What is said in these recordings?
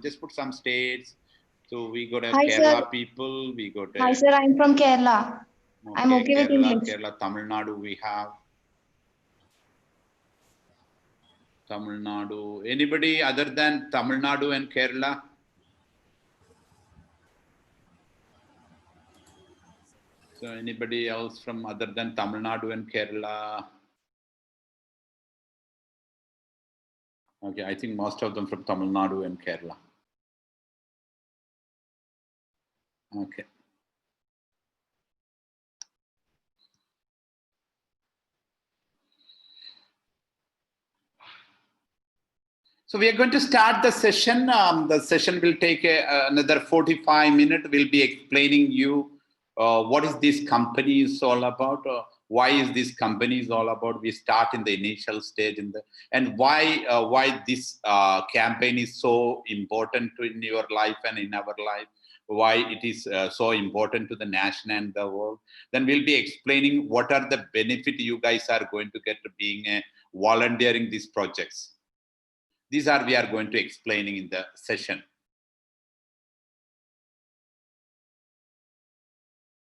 just put some states. So we got a Hi, Kerala sir. people, we got Hi, a sir. I'm from Kerala. I'm okay, okay with English. Kerala, Tamil Nadu we have. Tamil Nadu. Anybody other than Tamil Nadu and Kerala? So anybody else from other than Tamil Nadu and Kerala? Okay, I think most of them from Tamil Nadu and Kerala. Okay. So we are going to start the session. The session will take another 45 minutes. We'll be explaining you what is this company is all about. Why is this company is all about? We start in the initial stage and why this campaign is so important in your life and in our life. Why it is so important to the nation and the world. Then we'll be explaining what are the benefit you guys are going to get to being a volunteering these projects. These are we are going to explaining in the session.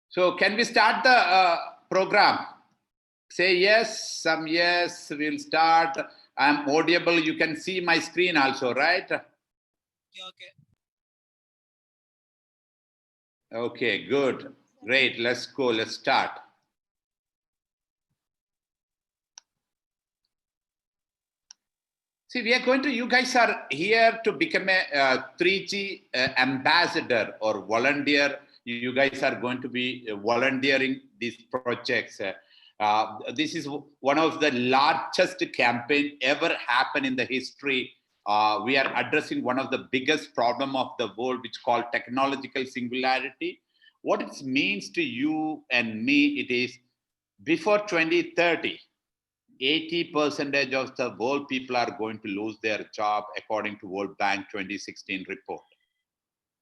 So can we start the program? Say yes, some yes, we'll start. I'm audible. You can see my screen also, right? Yeah, okay. Okay, good. Great. Let's go. Let's start. See, we are going to, you guys are here to become a 3G ambassador or volunteer. You guys are going to be volunteering these projects. This is one of the largest campaign ever happened in the history. We are addressing one of the biggest problem of the world, which called technological singularity. What it means to you and me, it is before 2030, 80% of the world people are going to lose their job according to World Bank 2016 report.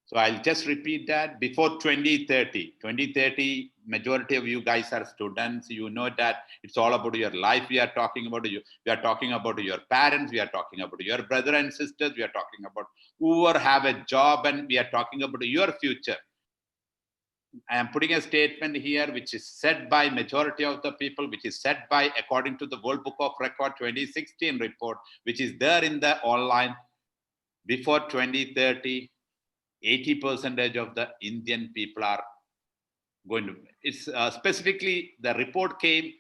So I'll just repeat that before 2030, majority of you guys are students. You know that it's all about your life. We are talking about you. We are talking about your parents. We are talking about your brother and sisters. We are talking about whoever have a job, and we are talking about your future. I am putting a statement here which is said by majority of the people, which is said by according to the World Book of Record 2016 report, which is there in the online. Before 2030, 80% of the Indian people are going to, it's specifically the report came,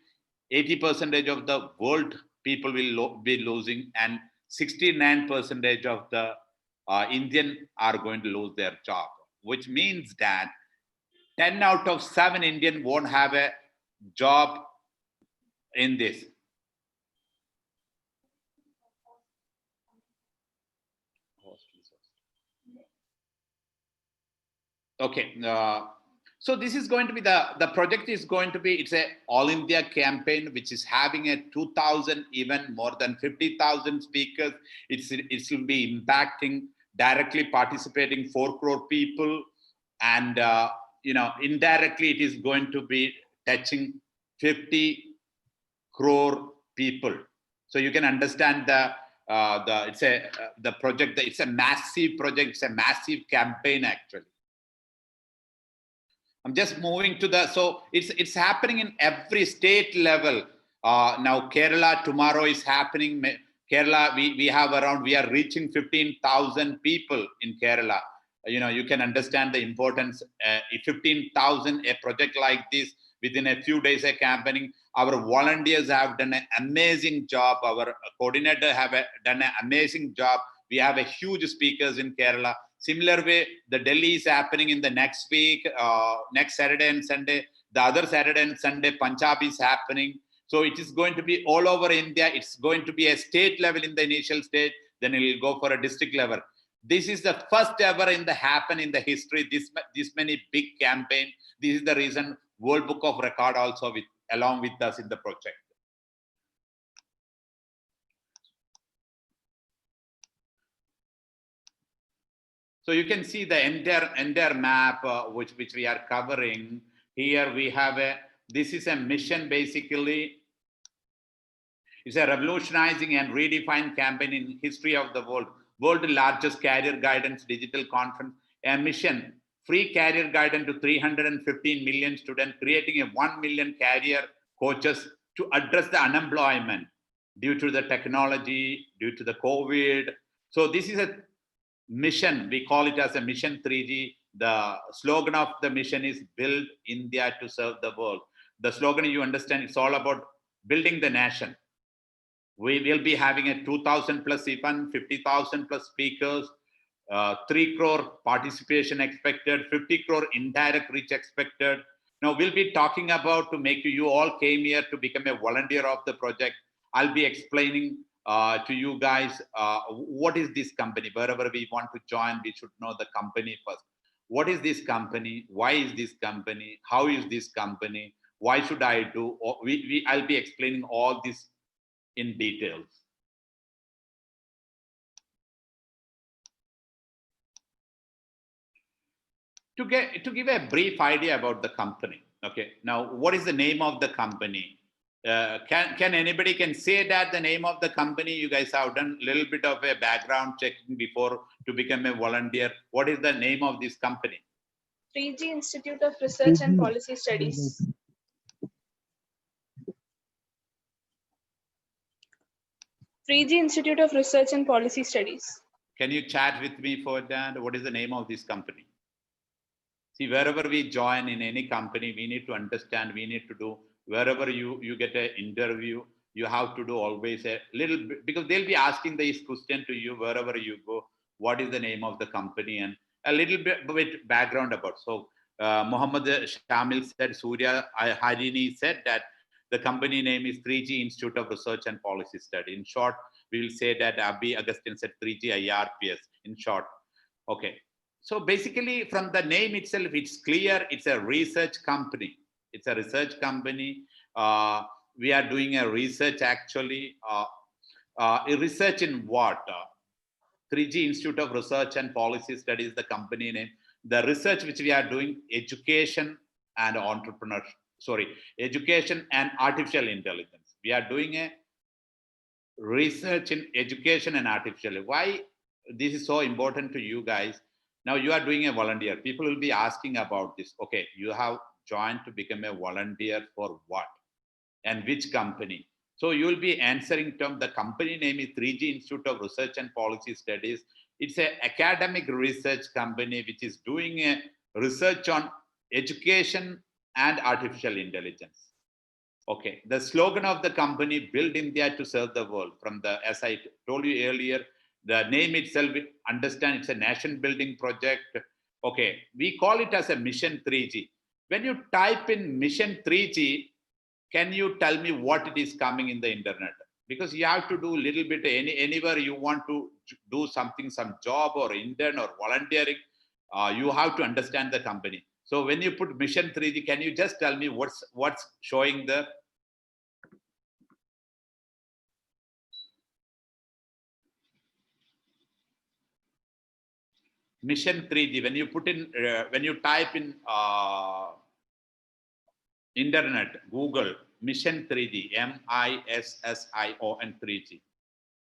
80% of the world people will be losing, and 69% of the Indian are going to lose their job, which means that 10 out of 7 Indian won't have a job in this. Okay. So this is going to be the project is going to be, it's a all India campaign, which is having a 2,000, even more than 50,000 speakers. It will be impacting directly participating 4 crore people. And, indirectly it is going to be touching 50 crore people. So you can understand the project. It's a massive project. It's a massive campaign actually. I'm just moving to so it's happening in every state level. Now Kerala tomorrow is happening. Kerala, we are reaching 15,000 people in Kerala. You can understand the importance. 15,000, a project like this within a few days of campaigning. Our volunteers have done an amazing job. Our coordinator have done an amazing job. We have a huge speakers in Kerala. Similar way, the Delhi is happening in the next week, next Saturday and Sunday. The other Saturday and Sunday, Punjab is happening. So it is going to be all over India. It's going to be a state level in the initial stage. Then it will go for a district level. This is the first ever happen in the history. This many big campaign. This is the reason World Book of Record also along with us in the project. So you can see the entire map which we are covering. Here we have this is a mission basically. It's a revolutionizing and redefined campaign in history of the world. world largest career guidance digital conference, a mission, free career guidance to 315 million students, creating a 1 million career coaches to address the unemployment due to the technology, due to the COVID. So this is a mission. We call it as a mission 3G. The slogan of the mission is build India to serve the world. The slogan, you understand, it's all about building the nation. We will be having a 2,000 plus event, 50,000 plus speakers, 3 crore participation expected, 50 crore indirect reach expected. Now we'll be talking about to make you all came here to become a volunteer of the project. I'll be explaining to you guys what is this company. Wherever we want to join, we should know the company first. What is this company? Why is this company? How is this company? Why should I do? I'll be explaining all this in details. To give a brief idea about the company. Okay, now what is the name of the company? Can anybody can say that the name of the company? You guys have done a little bit of a background checking before to become a volunteer. What is the name of this company? 3G Institute of Research and Policy Studies. 3G Institute of Research and Policy Studies. Can you chat with me for that? What is the name of this company? See, wherever we join in any company, we need to understand, we need to do, wherever you get an interview, you have to do always a little bit, because they'll be asking this question to you wherever you go, what is the name of the company, and a little bit with background about. So Mohammed Shamil said, Surya Harini said that the company name is 3G Institute of Research and Policy Study. In short, we will say that Abhi Augustine said 3G IRPS in short. Okay. So basically from the name itself, it's clear it's a research company. It's a research company. We are doing a research actually. A research in what? 3G Institute of Research and Policy Studies, the company name. The research which we are doing, education and entrepreneurship. Sorry, education and artificial intelligence. We are doing a research in education and artificial. Why this is so important to you guys? Now you are doing a volunteer. People will be asking about this. Okay, you have joined to become a volunteer for what? And which company? So you will be answering term. The company name is 3G Institute of Research and Policy Studies. It's an academic research company which is doing a research on education and artificial intelligence. Okay, the slogan of the company, build India to serve the world. From the, as I told you earlier, the name itself, understand it's a nation building project. Okay, we call it as a mission 3G. When you type in mission 3G, can you tell me what it is coming in the internet? Because you have to do a little bit, anywhere you want to do something, some job or intern or volunteering, you have to understand the company. So when you put mission 3G, can you just tell me what's showing there? Mission 3G, when you put in, when you type in internet, Google, mission 3G, MISSION 3G.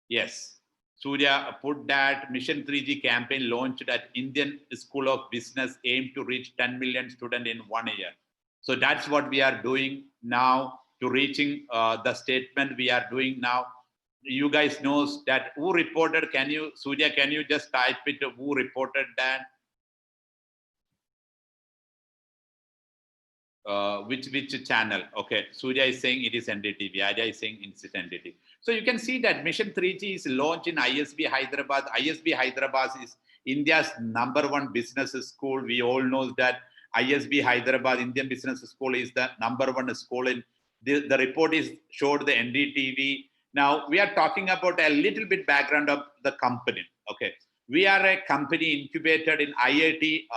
Yes, Surya put that mission 3G campaign launched at Indian School of Business aimed to reach 10 million students in 1 year. So that's what we are doing now to reaching the statement we are doing now. You guys knows that who reported, can you, Surya, can you just type it, who reported that? Which channel? Okay, Surya is saying it is NDTV, Arya is saying it's NDTV. So you can see that Mission 3G is launched in ISB Hyderabad. ISB Hyderabad is India's #1 business school. We all know that ISB Hyderabad, Indian Business School, is the #1 school. In the report is showed the NDTV. Now we are talking about a little bit background of the company. Okay, we are a company incubated in IIT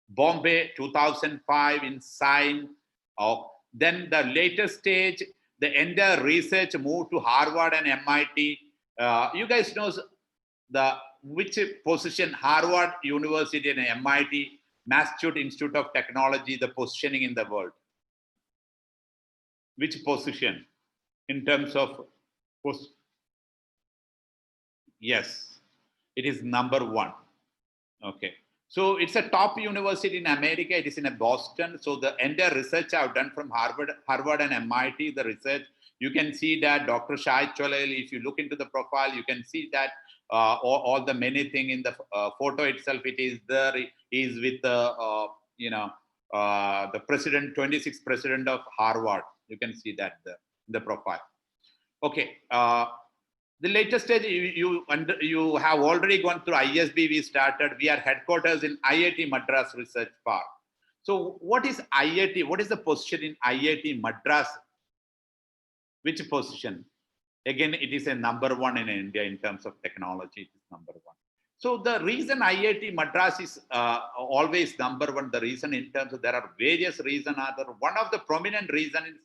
Bombay 2005 in Science. Then the later stage, the entire research moved to Harvard and MIT. You guys know which position Harvard University and MIT, Massachusetts Institute of Technology, the positioning in the world. Which position in terms of Yes, it is number one. Okay. So it's a top university in America. It is in Boston. So the entire research I've done from Harvard and MIT, the research, you can see that Dr. Shahid Cholel, if you look into the profile, you can see that all the many thing in the photo itself, it is there. He is with the president, 26th president of Harvard. You can see that in the profile. Okay. The latest stage, you have already gone through ISB. We started. We are headquarters in IIT Madras Research Park. So, what is IIT? What is the position in IIT Madras? Which position? Again, it is a number one in India in terms of technology. It is number one. So, the reason IIT Madras is always number one, the reason in terms of there are various reasons. One of the prominent reasons is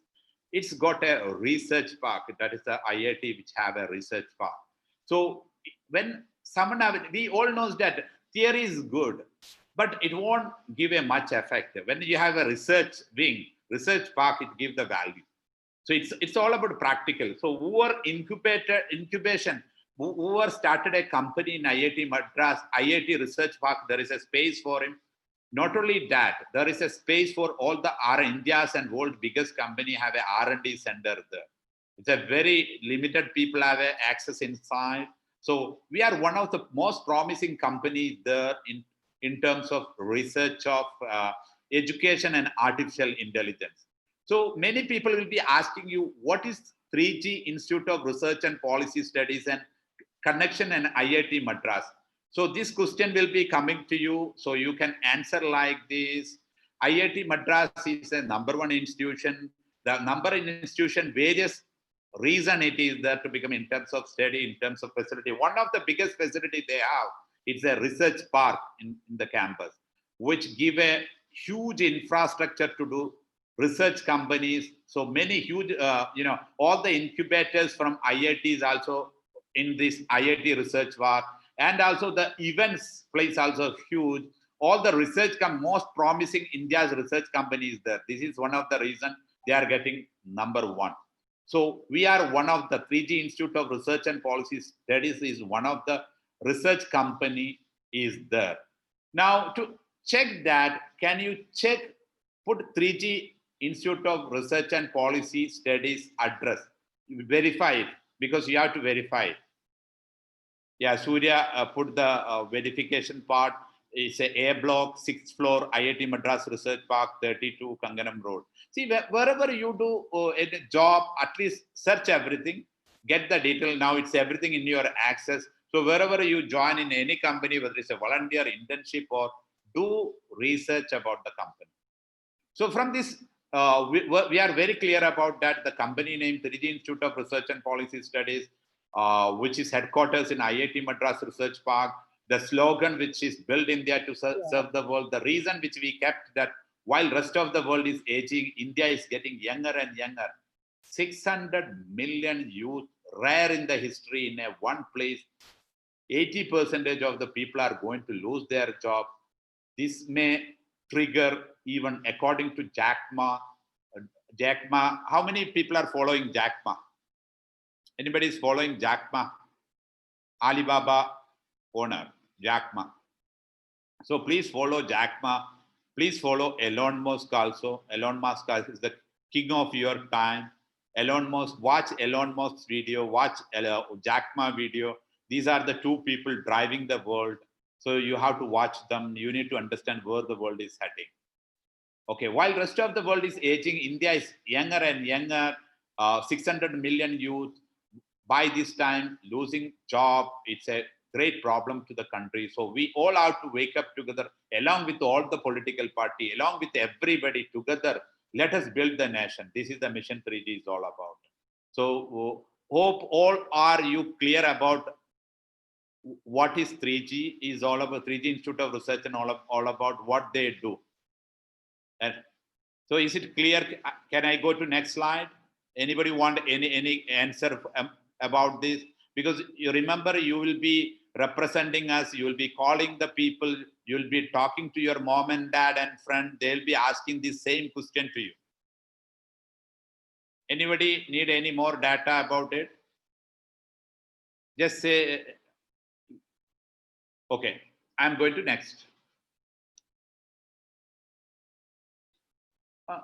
it's got a research park. That is the IIT which have a research park. So when someone we all knows that theory is good, but it won't give a much effect. When you have a research wing, research park, it gives the value. So it's all about practical. So whoever incubation, whoever started a company in IIT Madras, IIT Research Park, there is a space for him. Not only that, there is a space for all the India's and world biggest company have a R&D center there. It's a very limited people have access inside. So we are one of the most promising companies there in terms of research of education and artificial intelligence. So many people will be asking you, what is 3G Institute of Research and Policy Studies and connection and IIT Madras? So this question will be coming to you. So you can answer like this. IIT Madras is a number one institution. The number one institution, various reason it is there to become in terms of study, in terms of facility. One of the biggest facility they have, it's a research park in the campus, which give a huge infrastructure to do research companies. So many huge, all the incubators from IITs also in this IIT research park. And also the events place also huge. All the research most promising India's research companies there. This is one of the reasons they are getting number one. So we are one of the 3G Institute of Research and Policy Studies is one of the research company is there. Now to check that, can you put 3G Institute of Research and Policy Studies address, verify it, because you have to verify it. Yeah, Surya put the verification part. It's a block, 6th floor, IIT Madras Research Park, 32 Kanganam Road. See, wherever you do a job, at least search everything, get the detail. Now it's everything in your access. So wherever you join in any company, whether it's a volunteer, internship, or do research about the company. So from this, we are very clear about that. The company name, 3G Institute of Research and Policy Studies, which is headquarters in IIT Madras Research Park. The slogan which is Build India to serve the world. The reason which we kept that while rest of the world is aging, India is getting younger and younger. 600 million youth, rare in the history in one place. 80% of the people are going to lose their job. This may trigger, even according to Jack Ma. How many people are following Jack Ma? Anybody is following Jack Ma? Alibaba owner, Jack Ma. So please follow Jack Ma. Please follow Elon Musk also. Elon Musk is the king of your time. Elon Musk, watch Elon Musk's video, watch Jack Ma video. These are the two people driving the world. So you have to watch them. You need to understand where the world is heading. Okay, while rest of the world is aging, India is younger and younger. 600 million youth. By this time, losing job, it's a great problem to the country. So we all have to wake up together, along with all the political party, along with everybody together. Let us build the nation. This is the mission 3G is all about. So hope all are you clear about what is 3G is all about. 3G Institute of Research and all about what they do. And so is it clear? Can I go to next slide? Anybody want any answer about this? Because you remember, you will be representing us, you will be calling the people, you will be talking to your mom and dad and friend, they'll be asking the same question to you. Anybody need any more data about it? Just say Okay, I'm going to next.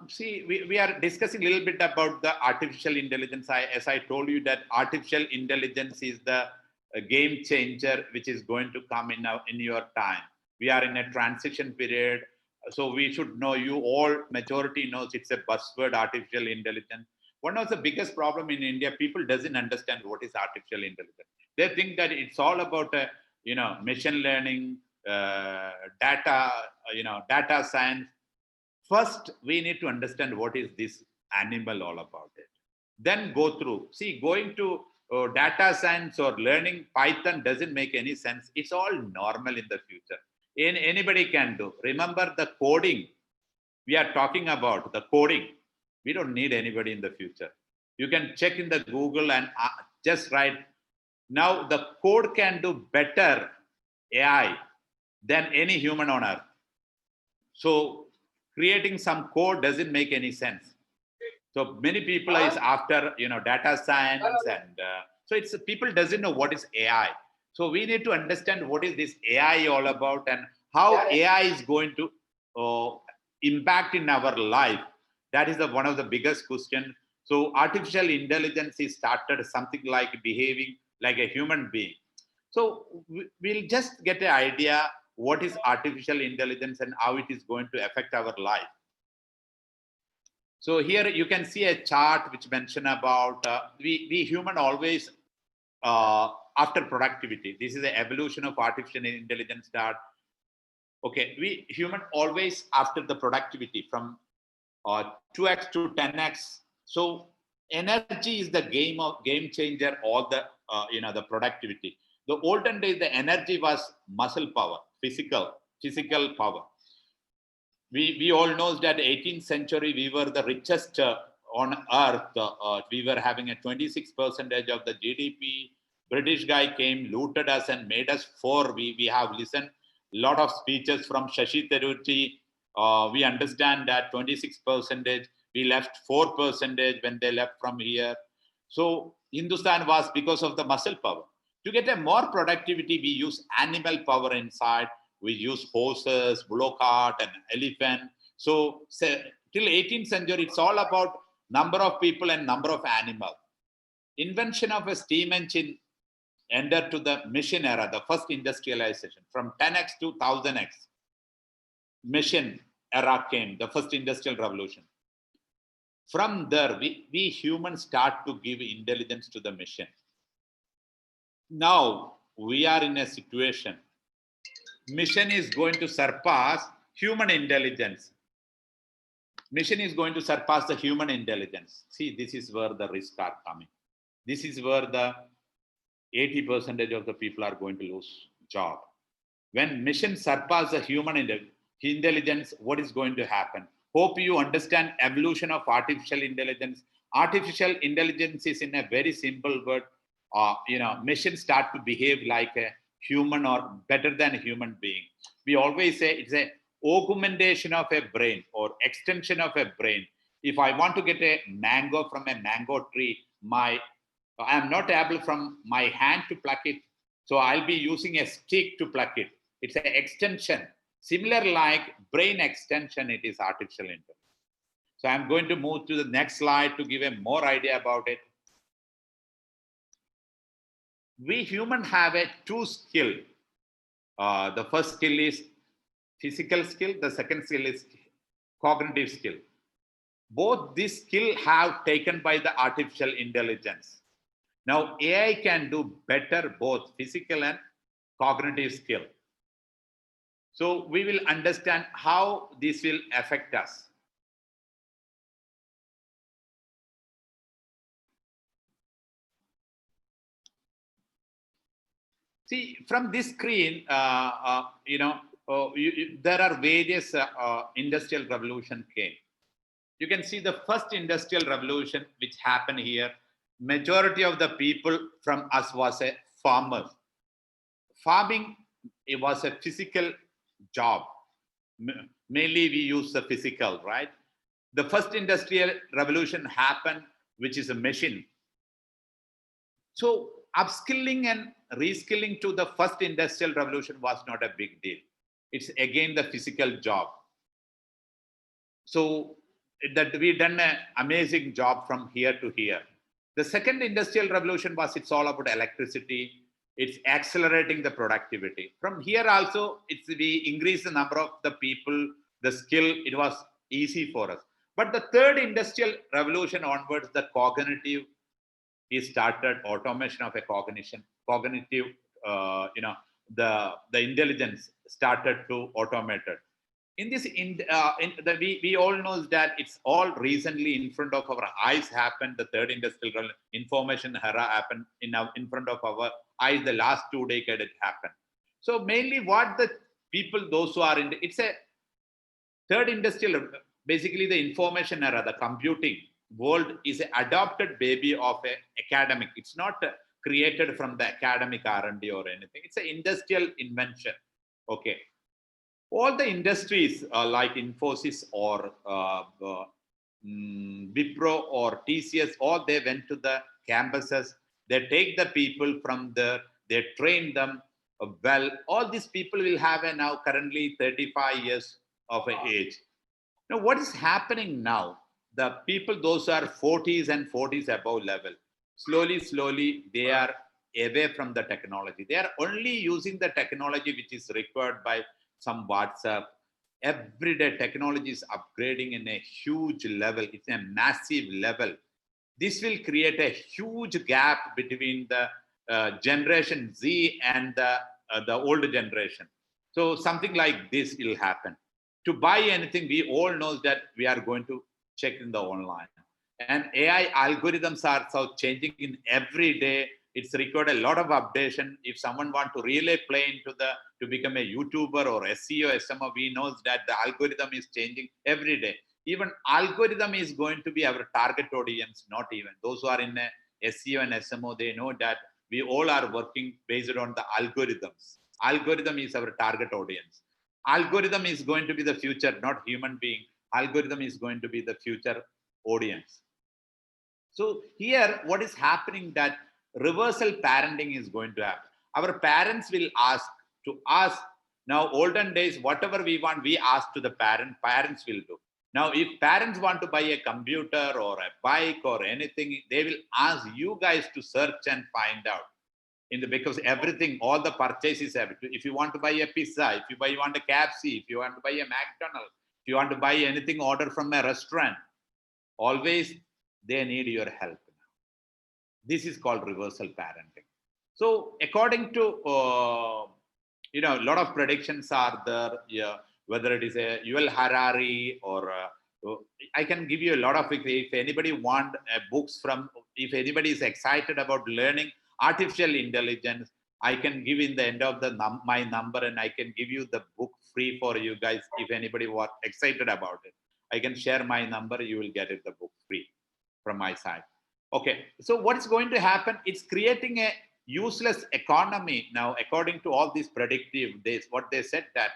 See, we are discussing a little bit about the artificial intelligence. As I told you that artificial intelligence is the game changer, which is going to come in your time. We are in a transition period. So we should know, you all, majority knows it's a buzzword, artificial intelligence. One of the biggest problem in India, people doesn't understand what is artificial intelligence. They think that it's all about, machine learning, data, data science. First, we need to understand what is this animal all about it. Then go through. See, going to data science or learning Python doesn't make any sense. It's all normal in the future. Anybody can do. Remember the coding. We are talking about the coding. We don't need anybody in the future. You can check in the Google and just write. Now the code can do better AI than any human on earth. So creating some code doesn't make any sense. So many people is after data science, and so it's people doesn't know what is AI. So we need to understand what is this AI all about and how AI is going to impact in our life. That is one of the biggest questions. So artificial intelligence is started something like behaving like a human being. So we'll just get an idea what is artificial intelligence and how it is going to affect our life. So here you can see a chart which mention about we human always after productivity. This is the evolution of artificial intelligence start. Okay, we human always after the productivity from 2x to 10x. So energy is the game changer. All the the productivity. The olden days, the energy was muscle power, physical power. We all know that 18th century we were the richest on earth. We were having a 26% of the GDP. British guy came, looted us, and made us poor. We have listened a lot of speeches from Shashi Tharoor. We understand that 26%. We left 4% when they left from here. So Hindustan was because of the muscle power. To get a more productivity, we use animal power inside. We use horses, bullock cart, and elephant. So till 18th century, it's all about number of people and number of animals. Invention of a steam engine entered to the machine era, the first industrialization. From 10x to 1000x, machine era came, the first industrial revolution. From there, we humans start to give intelligence to the machine. Now we are in a situation, mission is going to surpass human intelligence. Mission is going to surpass the human intelligence. See, this is where the risks are coming. This is where the 80% of the people are going to lose job. When mission surpass the human intelligence, what is going to happen? Hope you understand evolution of artificial intelligence. Artificial intelligence is in a very simple word. Machines start to behave like a human or better than a human being. We always say it's a augmentation of a brain or extension of a brain. If I want to get a mango from a mango tree, I am not able from my hand to pluck it. So I'll be using a stick to pluck it. It's an extension. Similar like brain extension, it is artificial intelligence. So I'm going to move to the next slide to give a more idea about it. We humans have a two skill. The first skill is physical skill. The second skill is cognitive skill. Both these skill have taken by the artificial intelligence. Now AI can do better both physical and cognitive skill. So we will understand how this will affect us. See, from this screen, there are various industrial revolution came. You can see the first industrial revolution which happened here. Majority of the people from us was a farmer. Farming, it was a physical job. Mainly we use the physical, right? The first industrial revolution happened, which is a machine. So upskilling and reskilling to the first industrial revolution was not a big deal. It's again the physical job. So that we've done an amazing job from here to here. The second industrial revolution was it's all about electricity. It's accelerating the productivity. From here also, we increase the number of the people, the skill. It was easy for us. But the third industrial revolution onwards, the cognitive is started, automation of a cognitive, the intelligence started to automated. In this, we all know that it's all recently in front of our eyes happened. The third industrial information era happened in front of our eyes. The last 2 decades it happened. So mainly what the people, those who are in, it's a third industrial, basically the information era, the computing world is an adopted baby of an academic. It's not created from the academic R&D or anything. It's an industrial invention. Okay. All the industries like Infosys or Wipro or TCS, all they went to the campuses. They take the people from there, they train them well. All these people will have a now currently 35 years of age. Now, what is happening now? The people, those who are 40s and 40s above level, slowly, they are away from the technology. They are only using the technology which is required by some WhatsApp. Everyday technology is upgrading in a huge level. It's a massive level. This will create a huge gap between the Generation Z and the older generation. So something like this will happen. To buy anything, we all know that we are going to check in the online. And AI algorithms are so changing in every day. It's required a lot of updation. If someone wants to really play into to become a YouTuber or SEO, SMO, we know that the algorithm is changing every day. Even algorithm is going to be our target audience, not even. Those who are in SEO and SMO, they know that we all are working based on the algorithms. Algorithm is our target audience. Algorithm is going to be the future, not human being. Algorithm is going to be the future audience. So here, what is happening that reversal parenting is going to happen. Our parents will ask to us. Now, olden days, whatever we want, we ask to the parents will do. Now, if parents want to buy a computer or a bike or anything, they will ask you guys to search and find out. Because everything, all the purchases, if you want to buy a pizza, if you want a KFC, if you want to buy a McDonald's, if you want to buy anything, order from a restaurant, always they need your help now. This is called reversal parenting. So according to, a lot of predictions are there, whether it is a Yuval Harari or I can give you a lot of, if anybody want books from, if anybody is excited about learning artificial intelligence, I can give in the end of my number and I can give you the book free for you guys. If anybody was excited about it, I can share my number. You will get it, the book free from my side. Okay. So what is going to happen? It's creating a useless economy. Now, according to all these predictive days, what they said that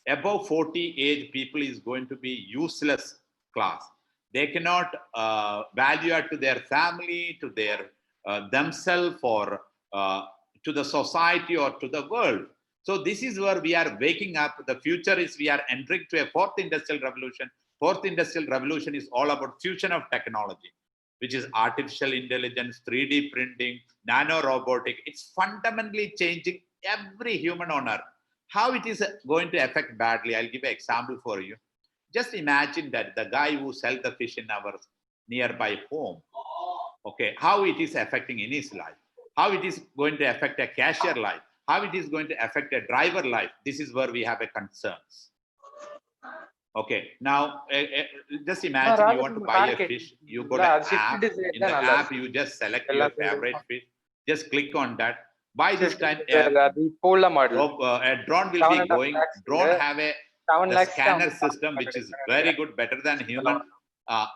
above 40 age people is going to be useless class. They cannot value add to their family, to their themselves or to the society or to the world. So this is where we are waking up. The future is we are entering to a fourth industrial revolution. Fourth industrial revolution is all about fusion of technology, which is artificial intelligence, 3D printing, nano robotic. It's fundamentally changing every human on earth. How it is going to affect badly, I'll give an example for you. Just imagine that the guy who sells the fish in our nearby home, okay, how it is affecting in his life, how it is going to affect a cashier life, how it is going to affect a driver life. This is where we have a concerns. Okay, now just imagine you want to buy a fish, you go to app, in the app you just select your favorite fish, just click on that. By this time, a drone will be going, drone have a scanner system which is very good, better than human.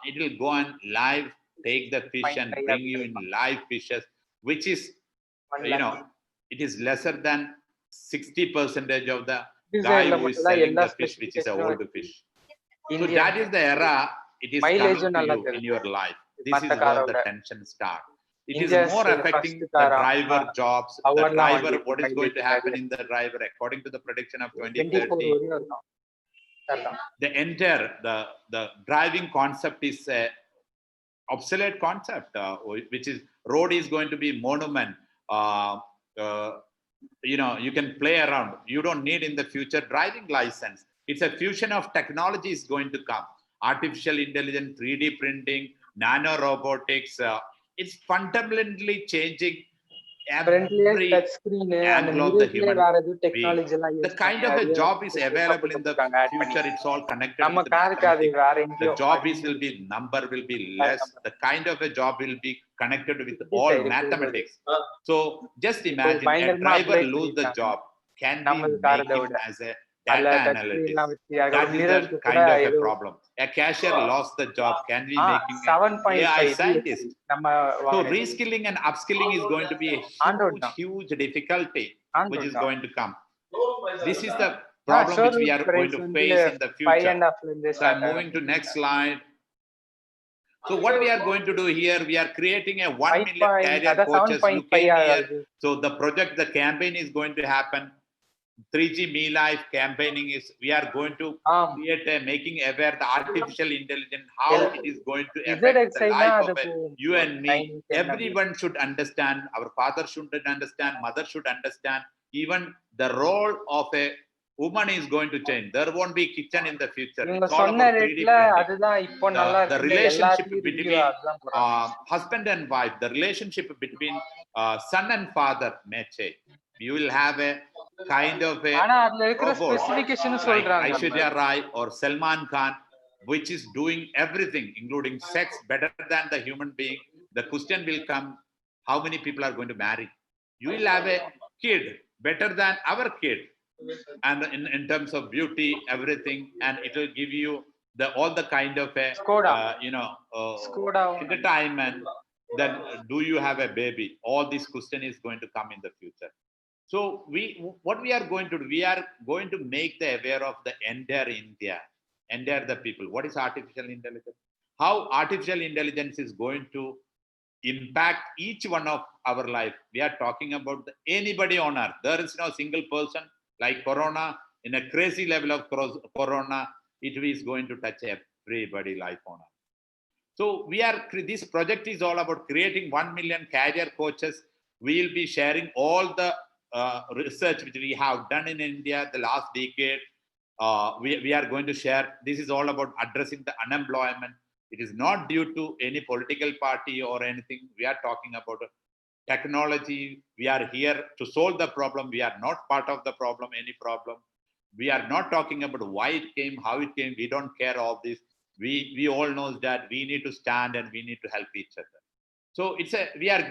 It will go on live, take the fish and bring you in live fishes, which is, it is lesser than 60% of the guy who is selling the fish, which is an old fish. So that is the era it is coming to you in your life. This is where the tension starts. It is India's more affecting first the car, driver jobs, the hour லாம் driver, வண்டி what is going to pilot happen in the driver according to the prediction of 24 2030. வரையும் இருக்கும். அதான். The entire, the driving concept is a obsolete concept, which is road is going to be monument. You can play around. You don't need in the future driving license. It's a fusion of technology is going to come. Artificial intelligence, 3D printing, nano robotics. It's fundamentally changing Friendly every touch screen and angle of the mirrorலயே human வேற எதுவும் being. Technology எல்லாம் The use kind of a job is available in the future. It's all connected நம்ம with the காருக்கு அது mathematics. வேற The எங்கேயோ job is will be number will be less. The kind of a job will be connected with all mathematics. So just imagine a பயங்கரமா driver apply lose the பண்ணிருக்காங்க. job. Can we நம்ம make காரத him விட as a அதுல data touch screen analytics? எல்லாம் வச்சு That அதோட is the மிரருக்கு கூட kind of a ஏதோ problem. A cashier lost the job. Can we make him a 7.5 AI scientist? நம்ம So reskilling and upskilling is going to be a Android huge, தான். huge difficulty which is தான். going to come. This is the problem which we are going to face in the future. 5.5 ல இருந்தே So I'm moving to next slide. So what we are going to do here, we are creating a 1 million career coaches. You came here. So the project, the campaign is going to happen. 3G Me Life campaigning is, we are going to create a making aware the artificial intelligence, how it is going to affect the life of you and me. Everyone should understand, our father should understand, mother should understand, even the role of a woman is going to change. There won't be kitchen in the future. It's all about 3D printing. The relationship between husband and wife, the relationship between son and father may change. You will have a kind of a robot like Aishwarya Rai or Salman Khan, which is doing everything, including sex, better than the human being. The question will come, how many people are going to marry? You will have a kid better than our kid. And in terms of beauty, everything, and it will give you all the kind of a entertainment. Then do you have a baby? All this question is going to come in the future. So what we are going to do, we are going to make the aware of the entire India, entire the people. What is artificial intelligence? How artificial intelligence is going to impact each one of our life. We are talking about anybody on earth. There is no single person like Corona, in a crazy level of Corona, it is going to touch everybody life on earth. So this project is all about creating 1 million career coaches. We will be sharing all the research which we have done in India the last decade. We are going to share. This is all about addressing the unemployment. It is not due to any political party or anything. We are talking about technology. We are here to solve the problem. We are not part of the problem, any problem. We are not talking about why it came, how it came. We don't care all this. We all know that we need to stand and we need to help each other. So we are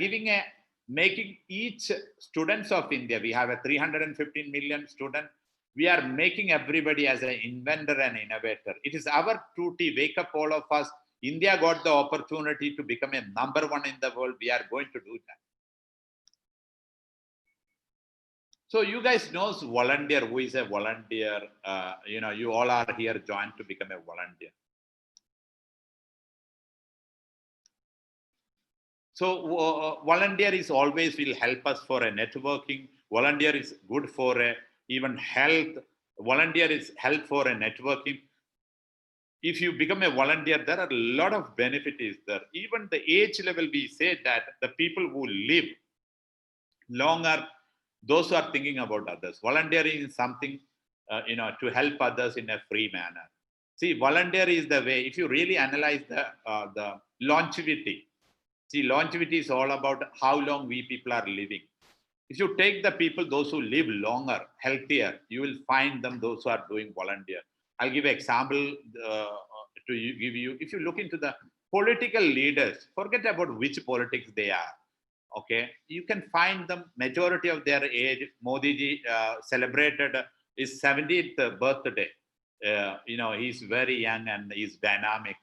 making each students of India, we have a 315 million student. We are making everybody as an inventor and innovator. It is our duty, wake up all of us. India got the opportunity to become a number one in the world. We are going to do that. So you guys know volunteer, who is a volunteer? You all are here joined to become a volunteer. So volunteer is always will help us for a networking. Volunteer is good for even health. Volunteer is help for a networking. If you become a volunteer, there are a lot of benefits there. Even the age level, we say that the people who live longer, those who are thinking about others. Volunteering is something, to help others in a free manner. See, volunteer is the way. If you really analyze the longevity, see, longevity is all about how long we people are living. If you take the people, those who live longer, healthier, you will find them, those who are doing volunteer. I'll give an example to give you. If you look into the political leaders, forget about which politics they are. Okay, you can find them, majority of their age. Modi ji celebrated his 70th birthday. He's very young and he's dynamic.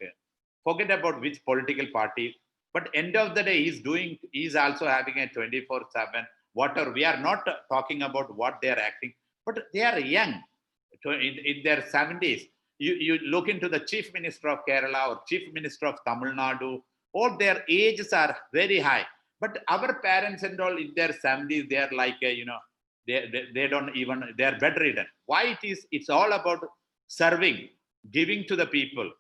Forget about which political party. But end of the day, he's also having a 24/7, whatever. We are not talking about what they are acting, but they are young, in their 70s. You look into the Chief Minister of Kerala or Chief Minister of Tamil Nadu, all their ages are very high. But our parents and all in their 70s, they are like, they don't even, they're bedridden. Why it is? It's all about serving, giving to the people.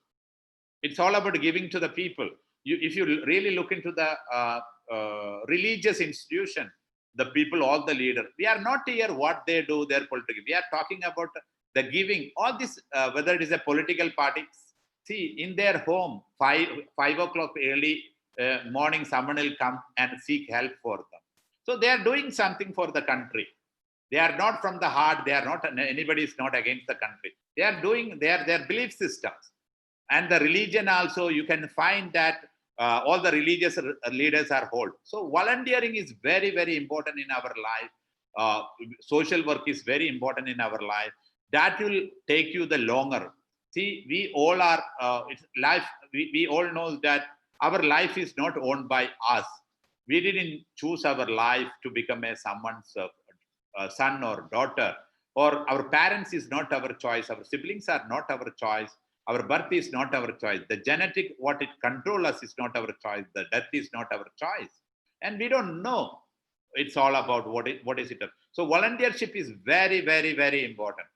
It's all about giving to the people. If you really look into the religious institution, the people, all the leaders, we are not here what they do, their politics. We are talking about the giving. All this, whether it is a political party, see, in their home, 5 o'clock early morning, someone will come and seek help for them. So they are doing something for the country. They are not from the heart. They are not, anybody is not against the country. They are doing their belief systems. And the religion also, you can find that all the religious leaders are hold. So volunteering is very, very important in our life. Social work is very important in our life. That will take you the longer. See, we all are, it's life, we all know that our life is not owned by us. We didn't choose our life to become someone's son or daughter, or our parents is not our choice. Our siblings are not our choice. Our birth is not our choice. The genetic, what it controls us is not our choice. The death is not our choice. And we don't know. It's all about what is it. So volunteership is very, very, very important.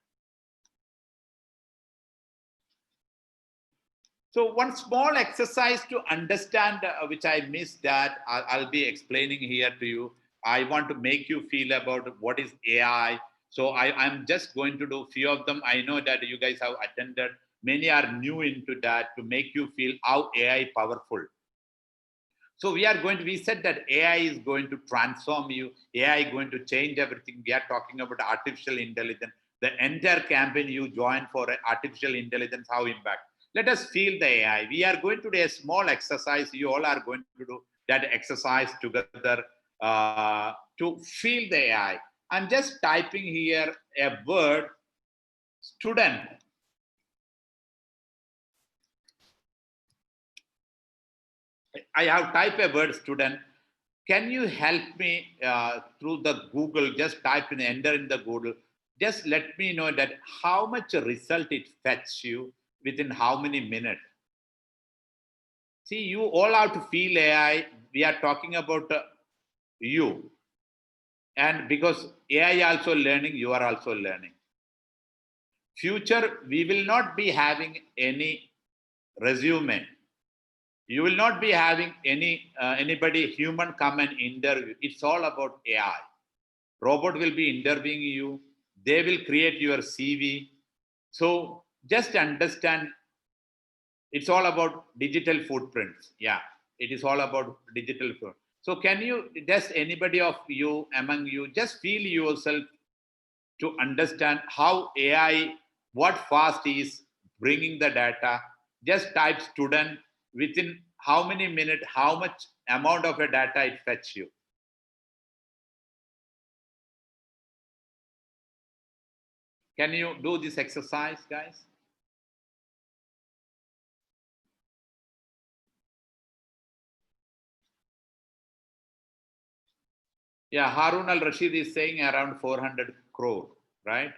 So one small exercise to understand, which I missed that, I'll be explaining here to you. I want to make you feel about what is AI. So I'm just going to do a few of them. I know that you guys have attended. Many are new into that to make you feel how AI is powerful. So we said that AI is going to transform you. AI is going to change everything. We are talking about artificial intelligence. The entire campaign you joined for artificial intelligence, how impact. Let us feel the AI. We are going to do a small exercise. You all are going to do that exercise together to feel the AI. I'm just typing here a word, student. I have typed a word, student. Can you help me through the Google? Just type in, enter in the Google. Just let me know that how much result it fetches you within how many minutes. See, you all have to feel AI. We are talking about you. And because AI also learning, you are also learning. Future, we will not be having any resume. You will not be having anybody human come and interview. It's all about AI. Robot will be interviewing you. They will create your CV. So just understand, it's all about digital footprints. Yeah, it is all about digital footprints. So can you, just anybody of you, among you, just feel yourself to understand how AI, what fast is bringing the data. Just type student, within how many minutes, how much amount of a data it fetch you. Can you do this exercise, guys? Yeah, Harun al-Rashid is saying around 400 crore, right?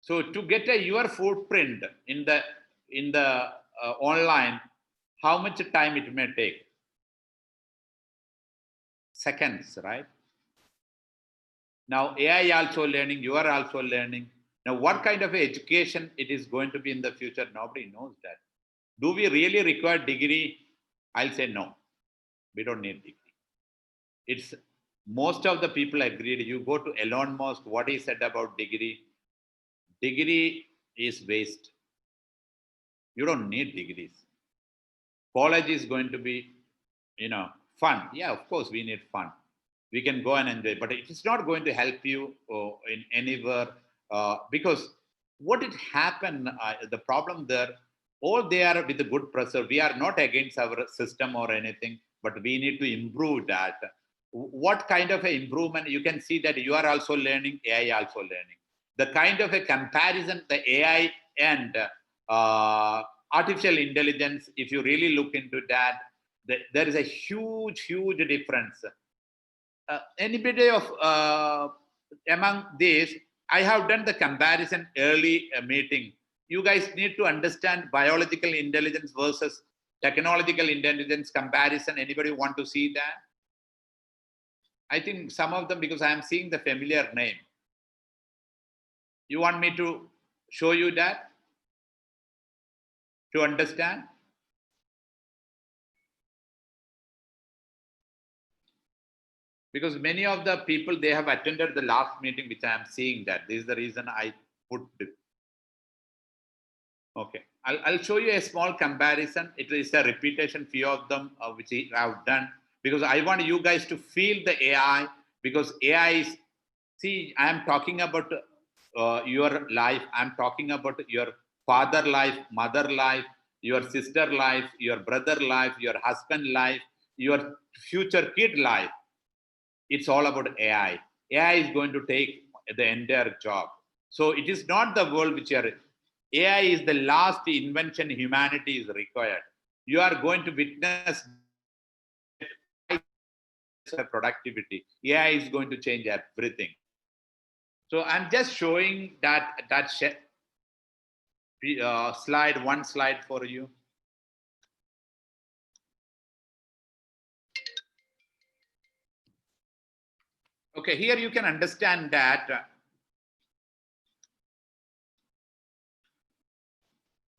So to get your footprint in the online, how much time it may take? Seconds, right? Now AI also learning, you are also learning. Now what kind of education it is going to be in the future? Nobody knows that. Do we really require degree? I'll say no. We don't need degree. It's most of the people agreed. You go to Elon Musk, what he said about degree. Degree is waste. You don't need degrees. College is going to be, fun. Yeah, of course we need fun. We can go and enjoy, but it is not going to help you in anywhere because what it happened, the problem there, all they are with a good pressure. We are not against our system or anything, but we need to improve that. What kind of an improvement? You can see that you are also learning, AI also learning. The kind of a comparison, the AI and artificial intelligence, if you really look into that, there is a huge, huge difference. Anybody of among these, I have done the comparison early meeting. You guys need to understand biological intelligence versus technological intelligence comparison. Anybody want to see that? I think some of them, because I am seeing the familiar name. You want me to show you that to understand? Because many of the people, they have attended the last meeting, which I am seeing that. This is the reason I put it. Okay, I'll show you a small comparison. It is a repetition, few of them which I have done, because I want you guys to feel the AI, because AI is, see, I am talking about your life. I'm talking about your father life, mother life, your sister life, your brother life, your husband life, your future kid life. It's all about AI. AI is going to take the entire job. So it is not the world which are, AI is the last invention humanity is required. You are going to witness productivity. AI is going to change everything. So I'm just showing that slide, one slide for you. Okay, here you can understand that.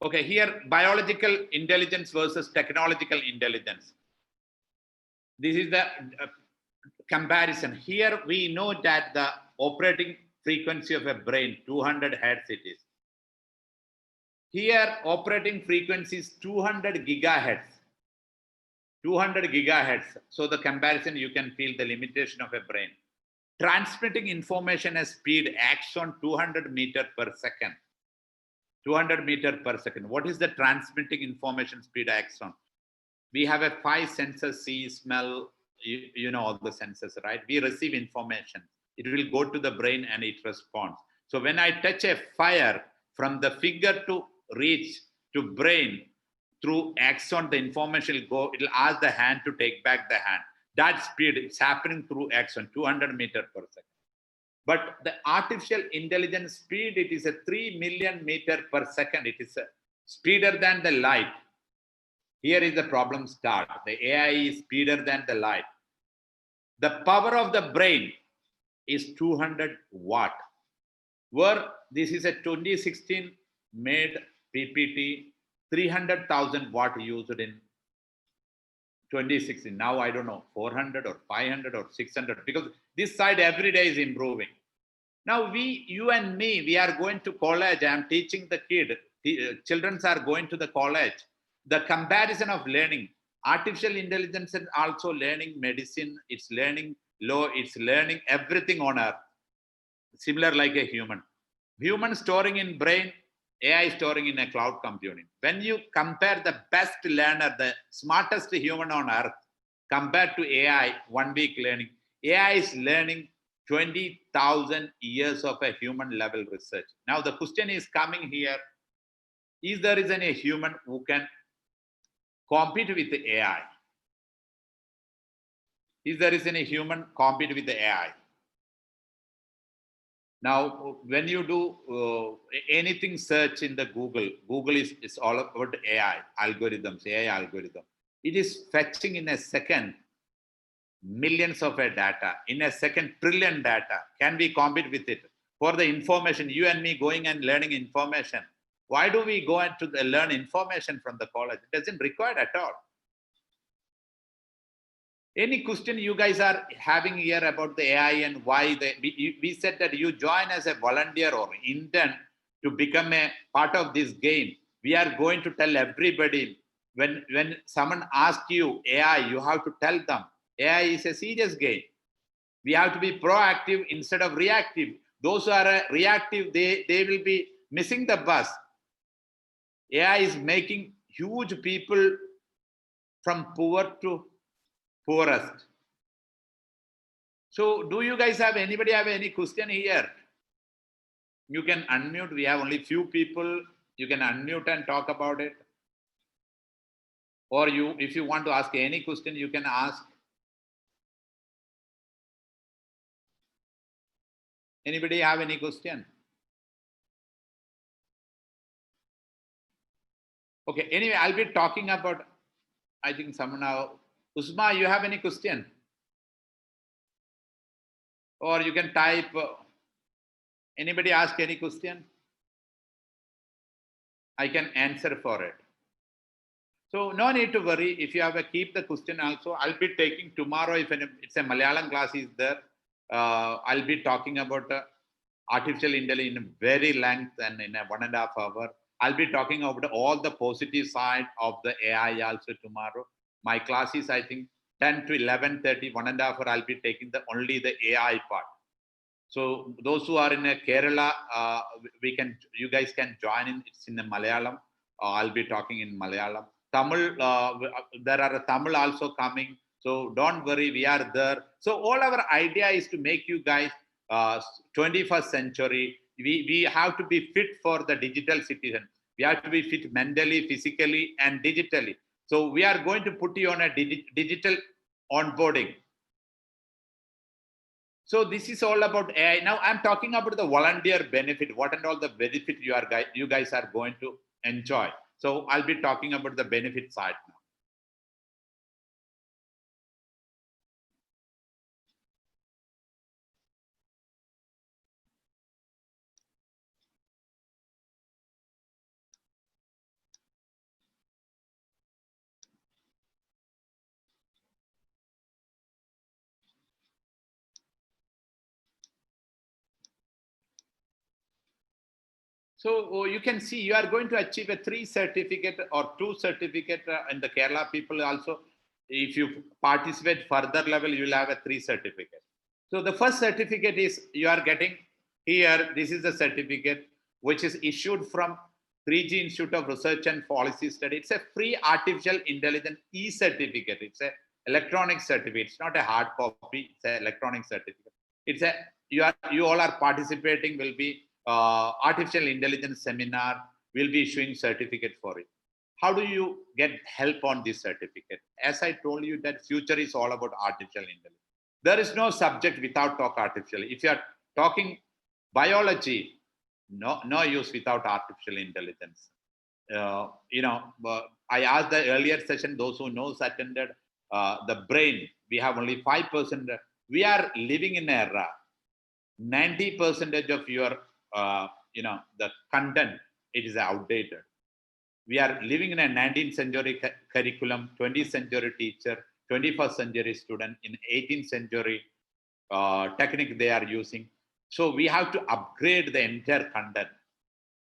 Okay, here biological intelligence versus technological intelligence. This is the comparison. Here we know that the operating frequency of a brain, 200 hertz it is. Here operating frequency is 200 gigahertz. 200 gigahertz. So the comparison, you can feel the limitation of a brain. Transmitting information at speed axon 200 meter per second. 200 meter per second. What is the transmitting information speed axon? We have a 5 senses, see, smell, you know all the senses, right? We receive information. It will go to the brain and it responds. So when I touch a fire, from the finger to reach to brain, through axon, the information will go, it will ask the hand to take back the hand. That speed is happening through axon, 200 meter per second. But the artificial intelligence speed, it is a 3 million meter per second. It is speeder than the light. Here is the problem start. The AI is speeder than the light. The power of the brain is 200 watt. Where this is a 2016 made PPT, 300,000 watt used in 2016. Now I don't know, 400 or 500 or 600, because this side every day is improving. Now you and me, we are going to college. I am teaching the children are going to the college. The comparison of learning, artificial intelligence is also learning medicine, it's learning law, it's learning everything on earth, similar like a human. Human storing in brain, AI storing in a cloud computing. When you compare the best learner, the smartest human on earth, compared to AI, 1 week learning, AI is learning 20,000 years of a human level research. Now the question is coming here, is there is any human who can compete with the AI? Is there is any human compete with the AI? Now, when you do anything search in the Google is all about AI algorithms, AI algorithm. It is fetching in a second millions of data, in a second trillion data. Can we compete with it? For the information, you and me going and learning information. Why do we go to learn information from the college? It doesn't require at all. Any question you guys are having here about the AI and why we said that you join as a volunteer or intern to become a part of this game. We are going to tell everybody, when someone asks you AI, you have to tell them AI is a serious game. We have to be proactive instead of reactive. Those who are reactive, they will be missing the bus. AI is making huge people from poor to poorest. So do you guys have, anybody have any question here? You can unmute. We have only few people. You can unmute and talk about it. Or if you want to ask any question, you can ask. Anybody have any question? Okay, anyway, I'll be talking about, I think someone now, Usma, you have any question? or you can type. Anybody ask any question? I can answer for it. So no need to worry. If you have a keep the question also, I'll be taking tomorrow. If it's a Malayalam class is there, I'll be talking about artificial intelligence in very length and in a 1.5 hour. I'll be talking about all the positive side of the AI also tomorrow. My class is, I think, 10 to 11:30, 1.5 hour. I'll be taking only the AI part. So those who are in Kerala, you guys can join in. It's in the Malayalam. I'll be talking in Malayalam. Tamil, there are Tamil also coming. So don't worry, we are there. So all our idea is to make you guys 21st century. We have to be fit for the digital citizen. We have to be fit mentally, physically, and digitally. So we are going to put you on a digital onboarding. So this is all about AI. Now I'm talking about the volunteer benefit. What and all the benefit you guys are going to enjoy. So I'll be talking about the benefit side now. So you can see you are going to achieve a 3 certificate or 2 certificate in the Kerala people also. If you participate further level, you will have a 3 certificate. So the first certificate is you are getting here. This is the certificate which is issued from 3G Institute of Research and Policy Study. It's a free artificial intelligence e-certificate. It's a electronic certificate. It's not a hard copy. It's an electronic certificate. It's a you all are participating will be artificial intelligence seminar. Will be issuing certificate for it. How do you get help on this certificate? As I told you that future is all about artificial intelligence. There is no subject without talk artificial. If you are talking biology, no use without artificial intelligence. I asked the earlier session, those who knows attended, the brain, we have only 5%. We are living in an era, 90% of your, the content, it is outdated. We are living in a 19th century curriculum, 20th century teacher, 21st century student, in 18th century technique they are using. So we have to upgrade the entire content.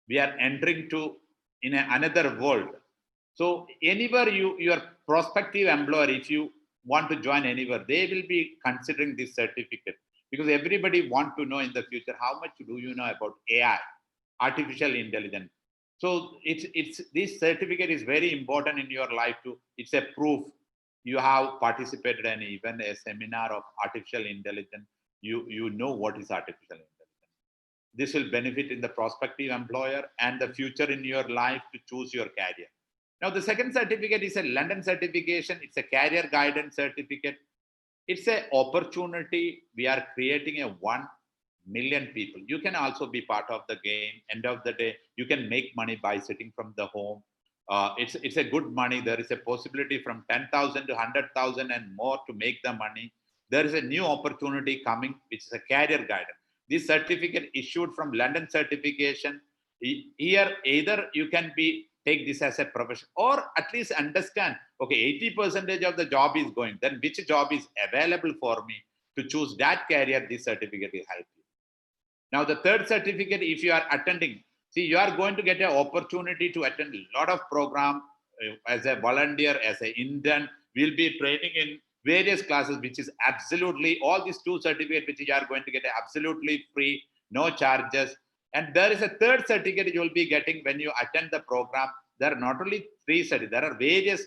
We are entering to in another world. So anywhere your prospective employer, if you want to join anywhere, they will be considering this certificate, because everybody want to know in the future how much do you know about AI, artificial intelligence. So it's this certificate is very important in your life too. It's a proof you have participated in even a seminar of artificial intelligence. You know what is artificial intelligence. This will benefit in the prospective employer and the future in your life to choose your career. Now, the second certificate is a London certification. It's a career guidance certificate. It's an opportunity. We are creating a 1 million people. You can also be part of the game. End of the day, you can make money by sitting from the home. It's a good money. There is a possibility from 10,000 to 100,000 and more to make the money. There is a new opportunity coming, which is a career guidance. This certificate issued from London certification. Here, either you can take this as a profession, or at least understand, okay, 80% of the job is going, then which job is available for me to choose that career, this certificate will help you. Now, the third certificate, if you are attending, see, you are going to get an opportunity to attend a lot of program as a volunteer, as an intern. We'll be training in various classes, which is absolutely, all these 2 certificates, which you are going to get absolutely free, no charges. And there is a third certificate you will be getting when you attend the program. There are not only 3 certificates, there are various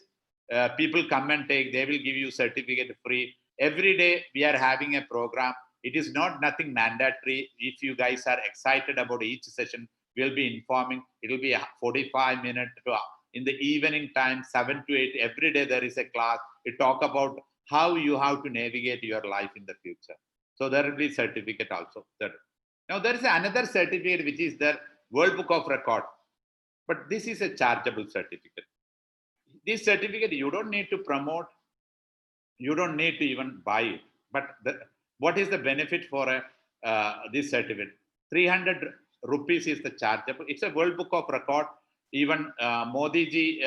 people come and take, they will give you certificate free. Every day we are having a program. It is nothing mandatory. If you guys are excited about each session, we'll be informing. It will be 45 minutes in the evening time, 7 to 8. Every day there is a class. We talk about how you have to navigate your life in the future. So there will be certificate also. Now there is another certificate which is the World Book of Record, but this is a chargeable certificate. This certificate you don't need to promote, you don't need to even buy it, but What is the benefit for this certificate? 300 rupees is the chargeable. It's a World Book of Record. Even Modi ji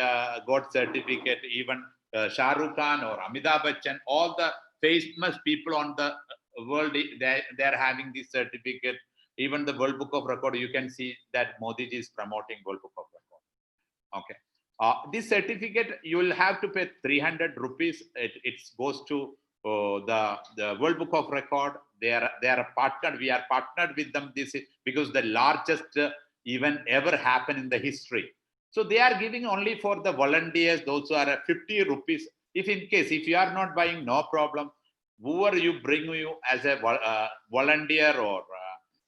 got certificate. Even Shah Rukh Khan or Amitabh Bachchan, all the famous people on the world, they are having this certificate. Even the World Book of Record, you can see that Modi ji is promoting World Book of Record. Okay. This certificate, you will have to pay 300 rupees. It goes to the World Book of Record. They are partnered. We are partnered with them. This is because the largest event ever happened in the history. So they are giving only for the volunteers. Those who are 50 rupees. If in case if you are not buying, no problem. Whoever you bring you as a volunteer or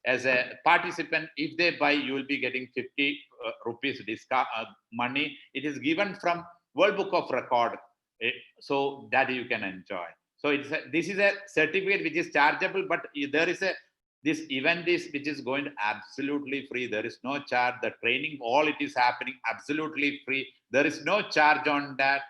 as a participant, if they buy, you will be getting 50 rupees discount money. It is given from World Book of Record, so that you can enjoy. So this is a certificate which is chargeable, but there is this event is which is going to absolutely free. There is no charge. The training, all it is happening absolutely free. There is no charge on that.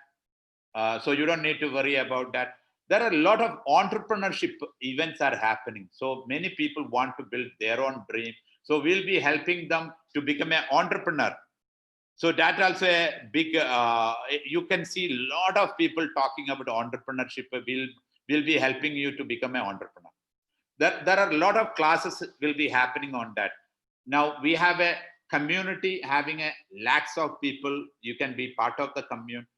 So you don't need to worry about that. There are a lot of entrepreneurship events are happening. So many people want to build their own dream. So we'll be helping them to become an entrepreneur. So that also a big, you can see a lot of people talking about entrepreneurship. We'll be helping you to become an entrepreneur. There are a lot of classes will be happening on that. Now we have a community having a lakhs of people. You can be part of the community.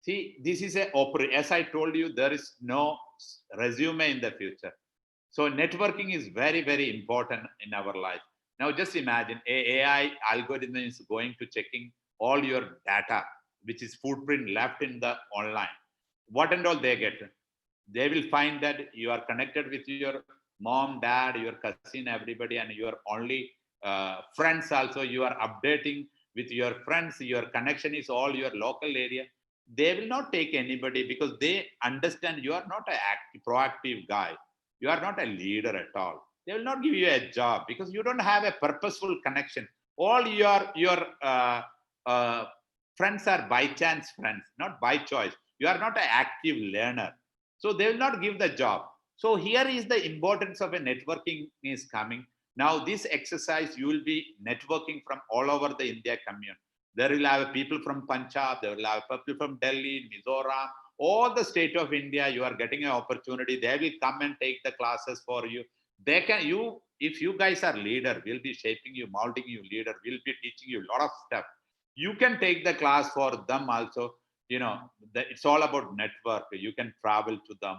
See, this is as I told you, there is no resume in the future. So networking is very, very important in our life. Now just imagine AI algorithm is going to checking all your data, which is footprint left in the online. What and all they get? They will find that you are connected with your mom, dad, your cousin, everybody, and your only friends also. You are updating with your friends. Your connection is all your local area. They will not take anybody because they understand you are not an proactive guy. You are not a leader at all. They will not give you a job because you don't have a purposeful connection. All your friends are by chance friends, not by choice. You are not an active learner. So they will not give the job. So here is the importance of a networking is coming. Now this exercise, you will be networking from all over the India community. There will have people from Punjab, there will have people from Delhi, Mizoram, all the state of India. You are getting an opportunity. They will come and take the classes for you. They can, if you guys are leader, we'll be shaping you, molding you leader, we'll be teaching you a lot of stuff. You can take the class for them also. It's all about network. You can travel to them.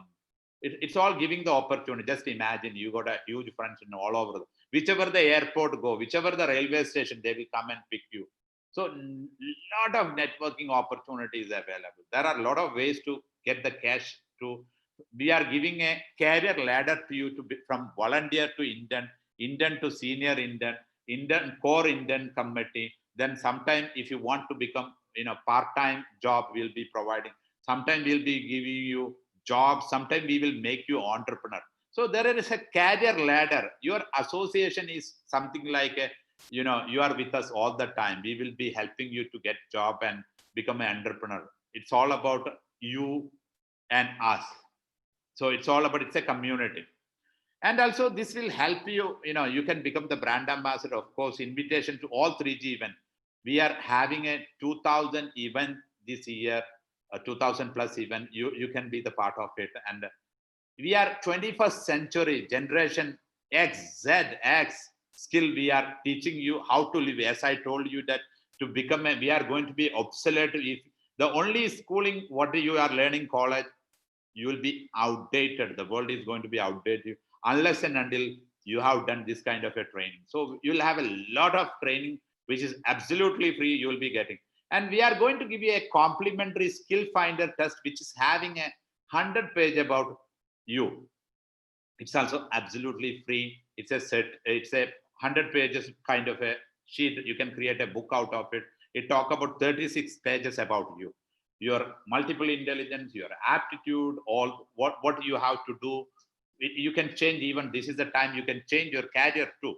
It's all giving the opportunity. Just imagine you got a huge friends in all over. Whichever the airport go, whichever the railway station, they will come and pick you. So lot of networking opportunities available. There are a lot of ways to get the cash to. We are giving a career ladder to you to be from volunteer to intern to senior intern, core intern committee. Then sometime if you want to become part-time job, we'll be providing. Sometime we'll be giving you jobs. Sometime we will make you entrepreneur. So there is a career ladder. Your association is something like a you are with us all the time. We will be helping you to get job and become an entrepreneur. It's all about you and us. So it's all about, it's a community. And also this will help you, you can become the brand ambassador. Of course, invitation to all 3G event. We are having a 2000 event this year, a 2000 plus event. You can be the part of it. And we are 21st century generation X, Z, X skill. We are teaching you how to live. As I told you that to become we are going to be obsolete. If the only schooling what you are learning college, you will be outdated. The world is going to be outdated unless and until you have done this kind of a training. So you'll have a lot of training, which is absolutely free. You will be getting. And we are going to give you a complimentary skill finder test, which is having a 100-page about you. It's also absolutely free. It's a 100 pages kind of a sheet. You can create a book out of it. It talk about 36 pages about you, your multiple intelligence, your aptitude, all what you have to do. You can change. Even this is the time you can change your career too.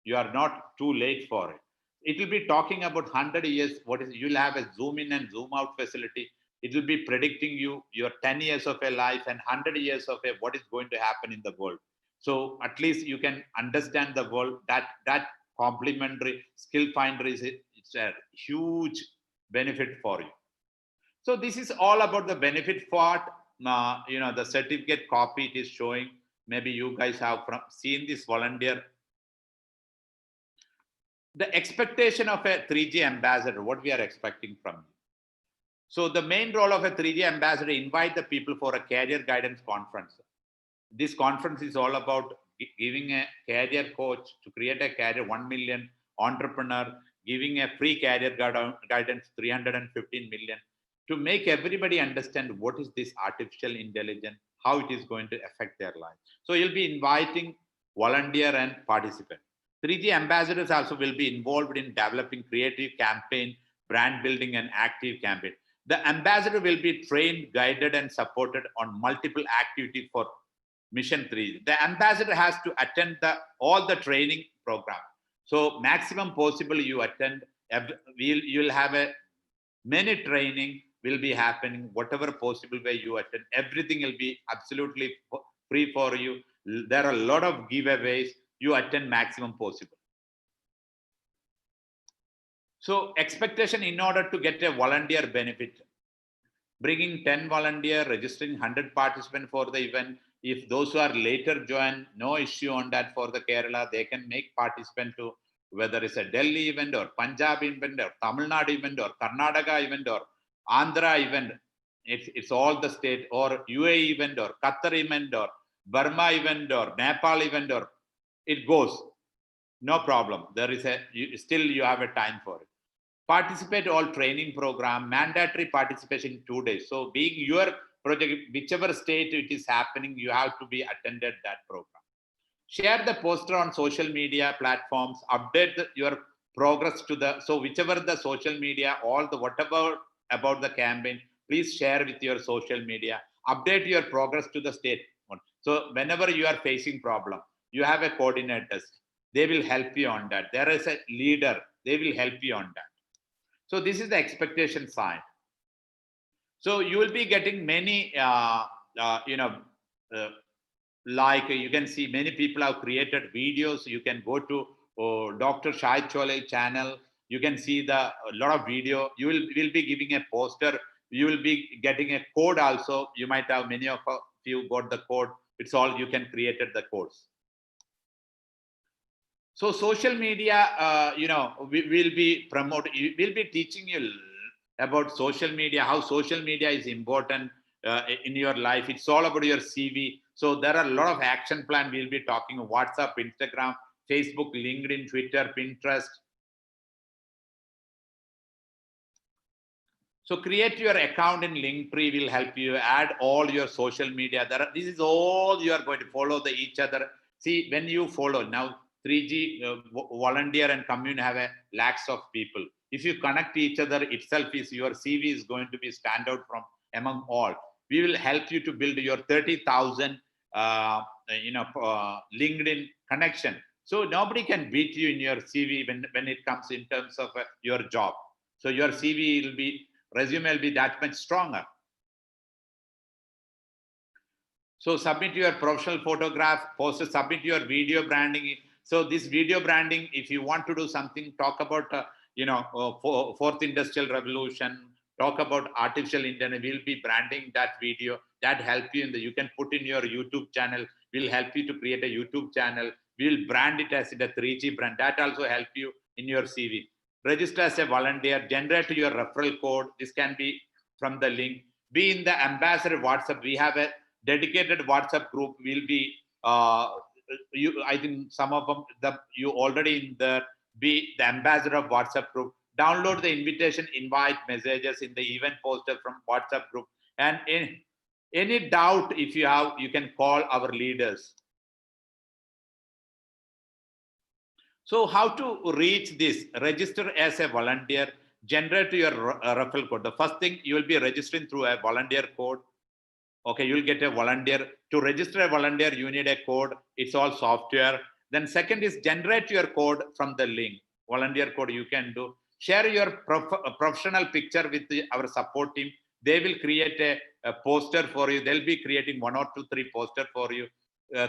You are not too late for it. It will be talking about 100 years. What is, you'll have a zoom in and zoom out facility. It will be predicting you your 10 years of a life and 100 years of a what is going to happen in the world. So at least you can understand the world. That complementary skill finder it's a huge benefit for you. So this is all about the benefit part. The certificate copy it is showing. Maybe you guys have seen this volunteer. The expectation of a 3G ambassador, what we are expecting from you. So the main role of a 3G ambassador, invite the people for a career guidance conference. This conference is all about giving a career coach to create a career 1 million entrepreneur, giving a free career guidance 315 million to make everybody understand what is this artificial intelligence, how it is going to affect their life. So you'll be inviting volunteer and participant. 3G ambassadors also will be involved in developing creative campaign, brand building and active campaign. The ambassador will be trained, guided and supported on multiple activities for Mission 3. The ambassador has to attend all the training program. So maximum possible you attend. You will have many training will be happening, whatever possible way you attend. Everything will be absolutely free for you. There are a lot of giveaways. You attend maximum possible. So expectation in order to get a volunteer benefit, bringing 10 volunteer, registering 100 participants for the event. If those who are later join, no issue on that for the Kerala, they can make participant to whether it's a Delhi event or Punjab event or Tamil Nadu event or Karnataka event or Andhra event. It's all the state or UAE event or Qatar event or Burma event or Nepal event or it goes. No problem. There is still you have a time for it. Participate all training program, mandatory participation 2 days. So being your project, whichever state it is happening, you have to be attended that program. Share the poster on social media platforms, update your progress to so whichever the social media, whatever about the campaign, please share with your social media, update your progress to the state. So whenever you are facing problem, you have a coordinators, they will help you on that. There is a leader, they will help you on that. So this is the expectation side. So you will be getting many, like you can see many people have created videos. You can go to Dr. Shahid Chole channel. You can see a lot of video. You will be giving a poster. You will be getting a code also. You might have many of you got the code. It's all you can create the codes. So social media, we will be promoting, we'll be teaching you about social media, how social media is important in your life. It's all about your CV. So there are a lot of action plan. We'll be talking WhatsApp, Instagram, Facebook, LinkedIn, Twitter, Pinterest. So create your account in Linktree will help you add all your social media. This is all you are going to follow each other. See, when you follow now, 3G volunteer and commune have lakhs of people. If you connect each other itself, your CV is going to be stand out from among all. We will help you to build your 30,000 LinkedIn connection. So nobody can beat you in your CV when it comes in terms of your job. So your CV resume will be that much stronger. So submit your professional photograph, poster, submit your video branding. So this video branding, if you want to do something, talk about, fourth industrial revolution, talk about artificial intelligence, we'll be branding that video. That help you you can put in your YouTube channel. We'll help you to create a YouTube channel. We'll brand it as a 3G brand. That also help you in your CV. Register as a volunteer, generate your referral code. This can be from the link. Be in the ambassador WhatsApp. We have a dedicated WhatsApp group. We'll be, I think some of them, you already be the ambassador of WhatsApp group. Download the invitation, invite messages in the event poster from WhatsApp group. And any doubt, if you have, you can call our leaders. So how to reach this? Register as a volunteer, generate your referral code. The first thing, you will be registering through a volunteer code. Okay, you'll get a volunteer. To register a volunteer, you need a code. It's all software. Then second is generate your code from the link. Volunteer code you can do. Share your professional picture with our support team. They will create a poster for you. They'll be creating 1 or 2, 3 poster for you.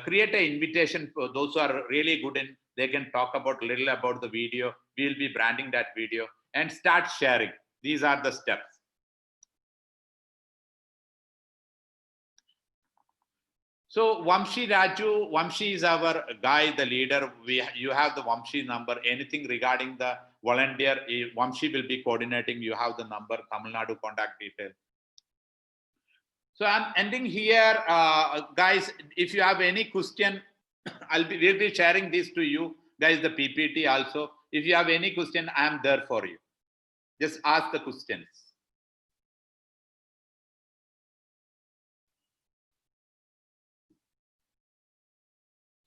Create an invitation for those who are really good in, they can talk about little about the video. We'll be branding that video and start sharing. These are the steps. So Vamshi Raju, Vamshi is our guy, the leader. You have the Vamshi number. Anything regarding the volunteer, Vamshi will be coordinating. You have the number, Tamil Nadu contact detail. So I'm ending here, guys. If you have any question, we'll be sharing this to you guys, the PPT also. If you have any question, I am there for you. Just ask the questions.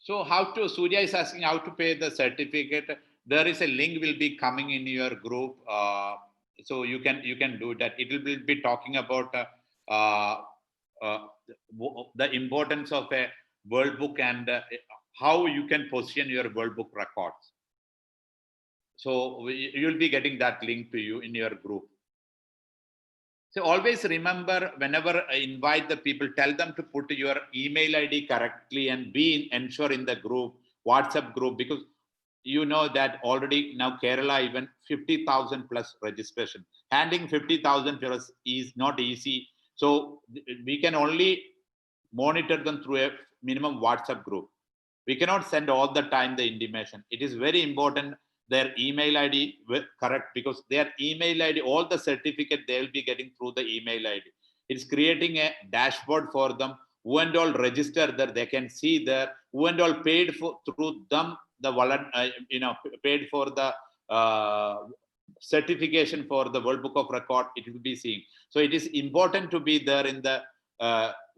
So Surya is asking how to pay the certificate. There is a link will be coming in your group. So you can do that. It will be talking about the importance of a World Book and how you can position your World Book records. So you'll be getting that link to you in your group. So always remember, whenever I invite the people, tell them to put your email ID correctly and ensure in the group, WhatsApp group, because you know that already now Kerala even 50,000 plus registration. Handling 50,000 plus is not easy. So we can only monitor them through a minimum WhatsApp group. We cannot send all the time the intimation. It is very important their email ID correct, because their email ID, all the certificate they will be getting through the email ID. It's creating a dashboard for them. Who and all register there, they can see there. Who and all paid for through them, the paid for the certification for the World Book of Record, it will be seeing. So it is important to be there in the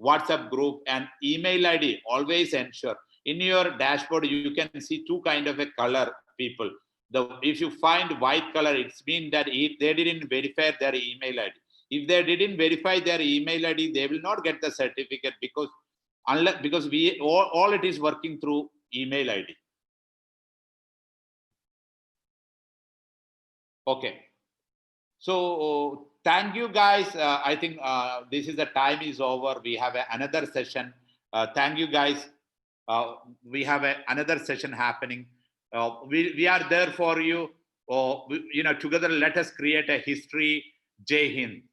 WhatsApp group, and email ID always ensure. In your dashboard, you can see 2 kind of a color people. If you find white color, it's mean that they didn't verify their email ID. If they didn't verify their email ID, they will not get the certificate, because we all it is working through email ID. Okay. So thank you guys. I think this is the time is over. We have another session. Thank you guys. We have another session happening. We are there for you. Together let us create a history. Jai Hind.